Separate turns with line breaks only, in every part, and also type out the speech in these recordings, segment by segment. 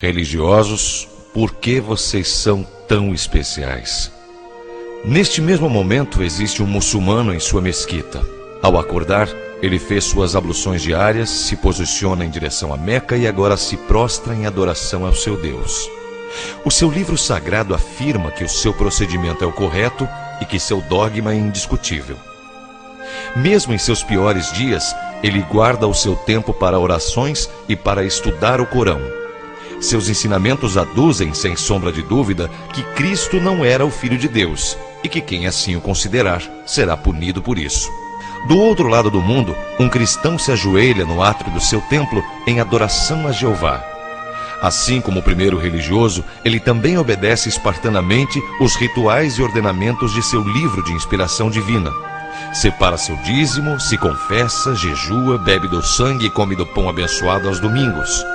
Religiosos, por que vocês são tão especiais? Neste mesmo momento existe um muçulmano em sua mesquita. Ao acordar, ele fez suas abluções diárias, se posiciona em direção a Meca e agora se prostra em adoração ao seu Deus. O seu livro sagrado afirma que o seu procedimento é o correto e que seu dogma é indiscutível. Mesmo em seus piores dias, ele guarda o seu tempo para orações e para estudar o Corão. Seus ensinamentos aduzem, sem sombra de dúvida, que Cristo não era o Filho de Deus e que quem assim o considerar será punido por isso. Do outro lado do mundo, um cristão se ajoelha no átrio do seu templo em adoração a Jeová. Assim como o primeiro religioso, ele também obedece espartanamente os rituais e ordenamentos de seu livro de inspiração divina. Separa seu dízimo, se confessa, jejua, bebe do sangue e come do pão abençoado aos domingos.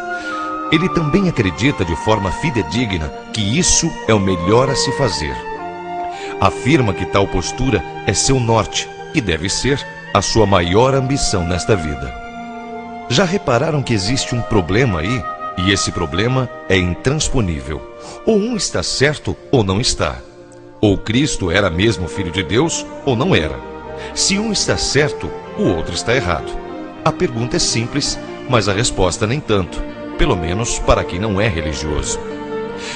Ele também acredita de forma fidedigna que isso é o melhor a se fazer. Afirma que tal postura é seu norte e deve ser a sua maior ambição nesta vida. Já repararam que existe um problema aí? E esse problema é intransponível. Ou um está certo ou não está. Ou Cristo era mesmo Filho de Deus ou não era. Se um está certo, o outro está errado. A pergunta é simples, mas a resposta nem tanto. Pelo menos para quem não é religioso.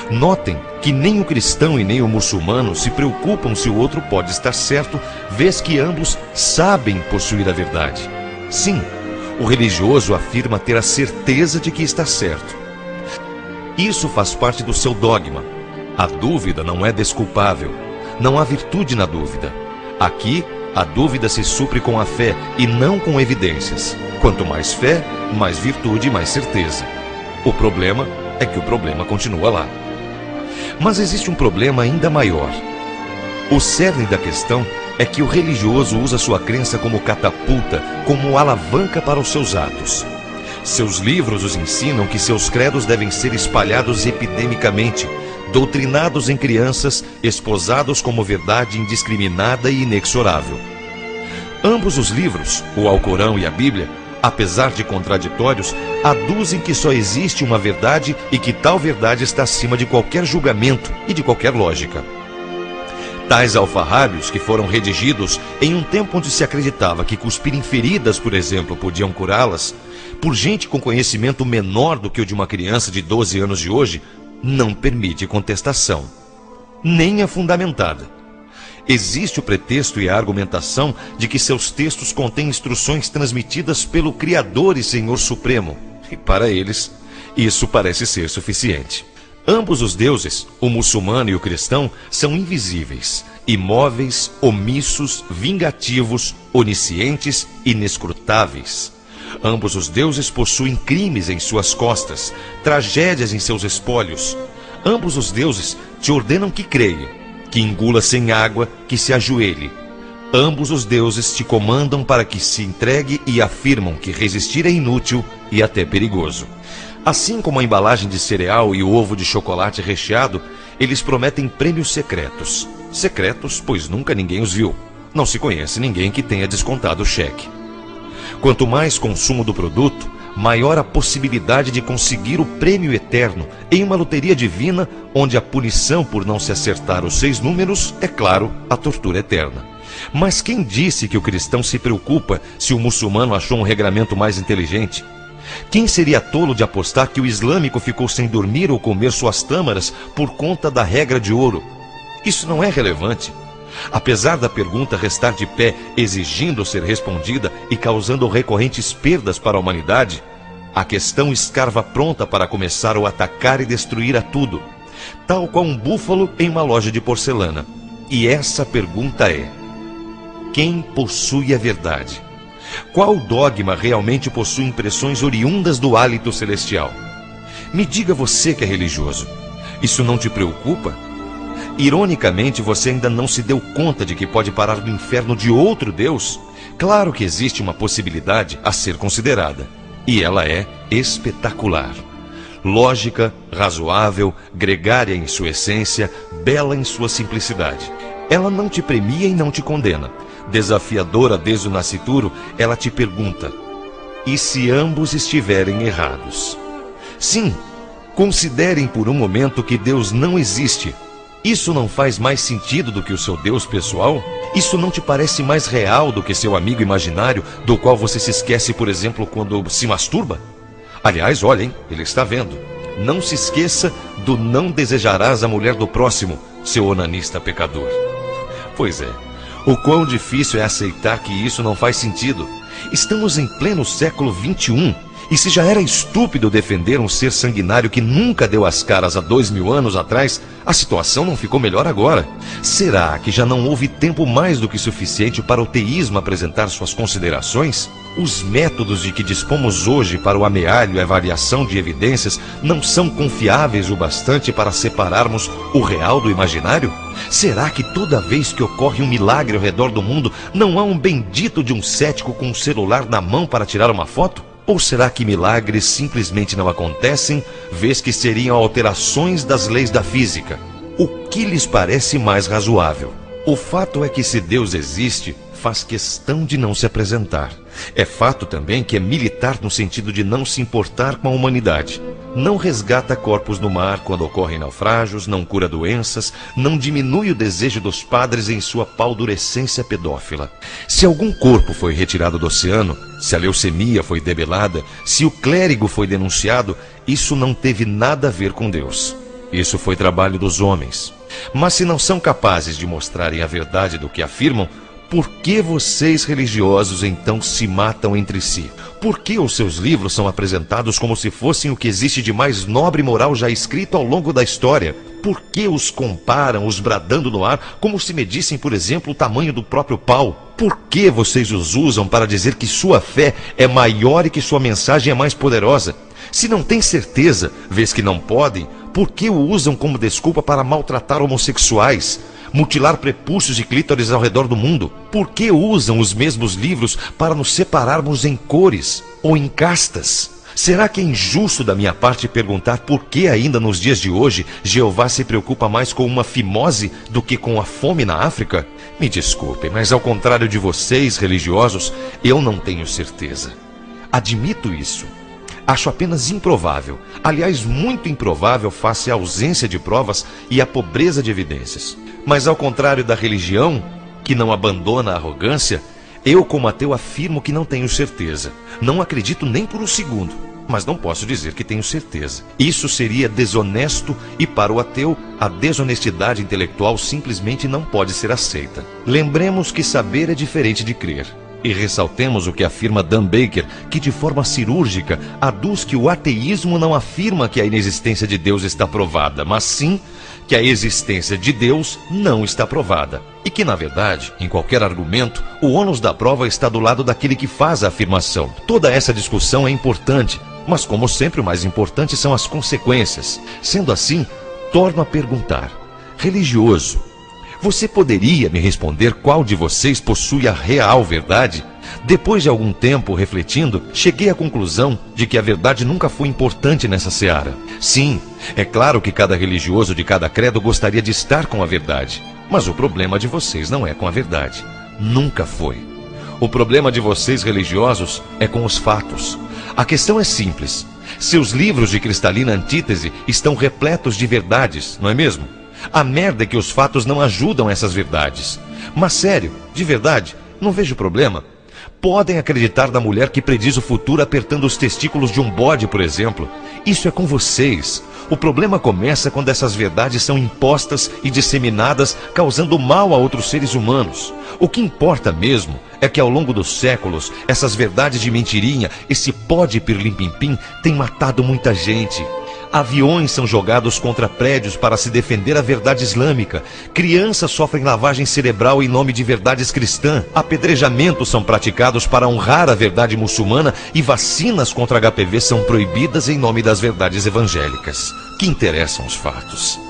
Notem que nem o cristão e nem o muçulmano se preocupam se o outro pode estar certo, vez que ambos sabem possuir a verdade. Sim, o religioso afirma ter a certeza de que está certo. Isso faz parte do seu dogma. A dúvida não é desculpável. Não há virtude na dúvida. Aqui, a dúvida se supre com a fé e não com evidências. Quanto mais fé, mais virtude e mais certeza. O problema é que o problema continua lá. Mas existe um problema ainda maior. O cerne da questão é que o religioso usa sua crença como catapulta, como alavanca para os seus atos. Seus livros os ensinam que seus credos devem ser espalhados epidemicamente, doutrinados em crianças, esposados como verdade indiscriminada e inexorável. Ambos os livros, o Alcorão e a Bíblia, apesar de contraditórios, aduzem que só existe uma verdade e que tal verdade está acima de qualquer julgamento e de qualquer lógica. Tais alfarrábios, que foram redigidos em um tempo onde se acreditava que cuspir em feridas, por exemplo, podiam curá-las, por gente com conhecimento menor do que o de uma criança de 12 anos de hoje, não permite contestação, nem a fundamentada. Existe o pretexto e a argumentação de que seus textos contêm instruções transmitidas pelo Criador e Senhor Supremo, e para eles, isso parece ser suficiente. Ambos os deuses, o muçulmano e o cristão, são invisíveis, imóveis, omissos, vingativos, oniscientes, inescrutáveis. Ambos os deuses possuem crimes em suas costas, tragédias em seus espólios. Ambos os deuses te ordenam que creia, que engula sem água, que se ajoelhe. Ambos os deuses te comandam para que se entregue e afirmam que resistir é inútil e até perigoso. Assim como a embalagem de cereal e o ovo de chocolate recheado, eles prometem prêmios secretos. Secretos, pois nunca ninguém os viu. Não se conhece ninguém que tenha descontado o cheque. Quanto mais consumo do produto, maior a possibilidade de conseguir o prêmio eterno em uma loteria divina, onde a punição por não se acertar os 6 números é, claro, a tortura eterna. Mas quem disse que o cristão se preocupa se o muçulmano achou um regramento mais inteligente? Quem seria tolo de apostar que o islâmico ficou sem dormir ou comer suas tâmaras por conta da regra de ouro? Isso não é relevante. Apesar da pergunta restar de pé, exigindo ser respondida e causando recorrentes perdas para a humanidade, a questão escarva pronta para começar a atacar e destruir a tudo, tal qual um búfalo em uma loja de porcelana. E essa pergunta é: quem possui a verdade? Qual dogma realmente possui impressões oriundas do hálito celestial? Me diga você que é religioso, isso não te preocupa? Ironicamente, você ainda não se deu conta de que pode parar no inferno de outro Deus? Claro que existe uma possibilidade a ser considerada, e ela é espetacular. Lógica, razoável, gregária em sua essência, bela em sua simplicidade. Ela não te premia e não te condena. Desafiadora desde o nascituro, ela te pergunta: e se ambos estiverem errados? Sim, Considerem por um momento que Deus não existe. Isso não faz mais sentido do que o seu Deus pessoal? Isso não te parece mais real do que seu amigo imaginário, do qual você se esquece, por exemplo, quando se masturba? Aliás, olhem, ele está vendo. Não se esqueça do não desejarás a mulher do próximo, seu onanista pecador. Pois é, o quão difícil é aceitar que isso não faz sentido. Estamos em pleno século XXI. E se já era estúpido defender um ser sanguinário que nunca deu as caras há 2000 anos atrás, a situação não ficou melhor agora. Será que já não houve tempo mais do que suficiente para o teísmo apresentar suas considerações? Os métodos de que dispomos hoje para o amealho e avaliação de evidências não são confiáveis o bastante para separarmos o real do imaginário? Será que toda vez que ocorre um milagre ao redor do mundo, não há um bendito de um cético com um celular na mão para tirar uma foto? Ou será que milagres simplesmente não acontecem, vez que seriam alterações das leis da física? O que lhes parece mais razoável? O fato é que se Deus existe, faz questão de não se apresentar. É fato também que é militar no sentido de não se importar com a humanidade. Não resgata corpos no mar quando ocorrem naufrágios, não cura doenças, não diminui o desejo dos padres em sua paldurecência pedófila. Se algum corpo foi retirado do oceano, se a leucemia foi debelada, se o clérigo foi denunciado, isso não teve nada a ver com Deus. Isso foi trabalho dos homens. Mas se não são capazes de mostrarem a verdade do que afirmam, por que vocês religiosos então se matam entre si? Por que os seus livros são apresentados como se fossem o que existe de mais nobre e moral já escrito ao longo da história? Por que os comparam, os bradando no ar, como se medissem, por exemplo, o tamanho do próprio pau? Por que vocês os usam para dizer que sua fé é maior e que sua mensagem é mais poderosa? Se não têm certeza, vez que não podem, por que o usam como desculpa para maltratar homossexuais? Mutilar prepúcios e clítoris ao redor do mundo? Por que usam os mesmos livros para nos separarmos em cores ou em castas? Será que é injusto da minha parte perguntar por que ainda nos dias de hoje Jeová se preocupa mais com uma fimose do que com a fome na África? Me desculpem, mas ao contrário de vocês, religiosos, eu não tenho certeza. Admito isso. Acho apenas improvável, aliás, muito improvável face à ausência de provas e à pobreza de evidências. Mas ao contrário da religião, que não abandona a arrogância, eu como ateu afirmo que não tenho certeza. Não acredito nem por um segundo, mas não posso dizer que tenho certeza. Isso seria desonesto e para o ateu, a desonestidade intelectual simplesmente não pode ser aceita. Lembremos que saber é diferente de crer. E ressaltemos o que afirma Dan Baker, que de forma cirúrgica aduz que o ateísmo não afirma que a inexistência de Deus está provada, mas sim que a existência de Deus não está provada. E que, na verdade, em qualquer argumento, o ônus da prova está do lado daquele que faz a afirmação. Toda essa discussão é importante, mas como sempre o mais importante são as consequências. Sendo assim, torno a perguntar: religioso, você poderia me responder qual de vocês possui a real verdade? Depois de algum tempo refletindo, cheguei à conclusão de que a verdade nunca foi importante nessa seara. Sim, é claro que cada religioso de cada credo gostaria de estar com a verdade. Mas o problema de vocês não é com a verdade. Nunca foi. O problema de vocês religiosos é com os fatos. A questão é simples. Seus livros de cristalina antítese estão repletos de verdades, não é mesmo? A merda é que os fatos não ajudam essas verdades. Mas sério, de verdade, não vejo problema. Podem acreditar na mulher que prediz o futuro apertando os testículos de um bode, por exemplo. Isso é com vocês. O problema começa quando essas verdades são impostas e disseminadas, causando mal a outros seres humanos. O que importa mesmo é que ao longo dos séculos, essas verdades de mentirinha, esse pó de pirlim-pim-pim, tem matado muita gente. Aviões são jogados contra prédios para se defender a verdade islâmica. Crianças sofrem lavagem cerebral em nome de verdades cristãs. Apedrejamentos são praticados para honrar a verdade muçulmana e vacinas contra HPV são proibidas em nome das verdades evangélicas. Que interessam os fatos?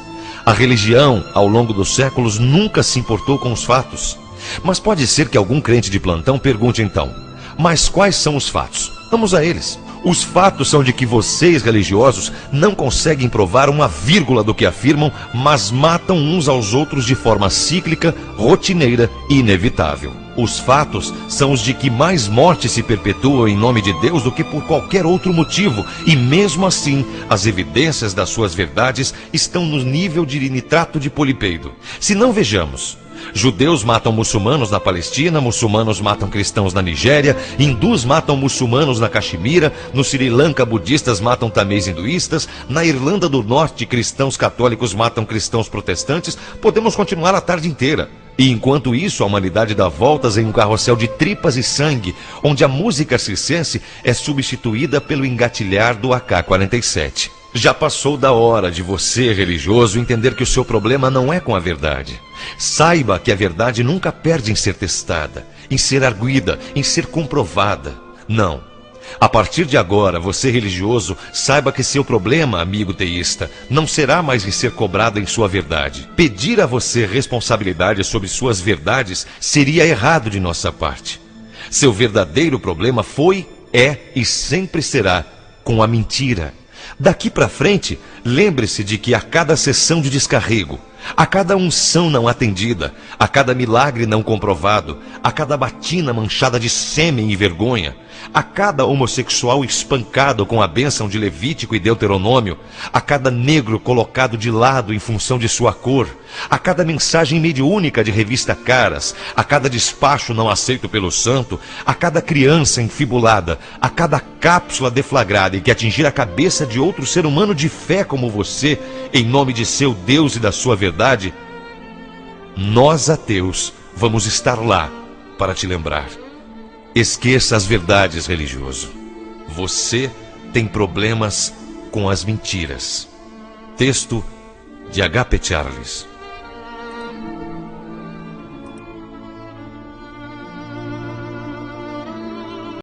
A religião, ao longo dos séculos, nunca se importou com os fatos. Mas pode ser que algum crente de plantão pergunte então: mas quais são os fatos? Vamos a eles. Os fatos são de que vocês, religiosos, não conseguem provar uma vírgula do que afirmam, mas matam uns aos outros de forma cíclica, rotineira e inevitável. Os fatos são os de que mais mortes se perpetuam em nome de Deus do que por qualquer outro motivo, e mesmo assim, as evidências das suas verdades estão no nível de nitrato de polipeido. Se não, vejamos. Judeus matam muçulmanos na Palestina, muçulmanos matam cristãos na Nigéria, hindus matam muçulmanos na Caxemira, no Sri Lanka budistas matam tamês hinduístas, na Irlanda do Norte cristãos católicos matam cristãos protestantes. Podemos continuar a tarde inteira. E enquanto isso, a humanidade dá voltas em um carrossel de tripas e sangue, onde a música circense é substituída pelo engatilhar do AK-47. Já passou da hora de você, religioso, entender que o seu problema não é com a verdade. Saiba que a verdade nunca perde em ser testada, em ser arguida, em ser comprovada. Não. A partir de agora, você, religioso, saiba que seu problema, amigo teísta, não será mais em ser cobrado em sua verdade. Pedir a você responsabilidade sobre suas verdades seria errado de nossa parte. Seu verdadeiro problema foi, é e sempre será com a mentira. Daqui para frente, lembre-se de que a cada sessão de descarrego, a cada unção não atendida, a cada milagre não comprovado, a cada batina manchada de sêmen e vergonha, a cada homossexual espancado com a bênção de Levítico e Deuteronômio, a cada negro colocado de lado em função de sua cor, a cada mensagem mediúnica de revista Caras, a cada despacho não aceito pelo santo, a cada criança enfibulada, a cada cápsula deflagrada e que atingir a cabeça de outro ser humano de fé como você, em nome de seu Deus e da sua verdade, nós ateus vamos estar lá para te lembrar. Esqueça as verdades, religioso. Você tem problemas com as mentiras. Texto de H.P. Charles.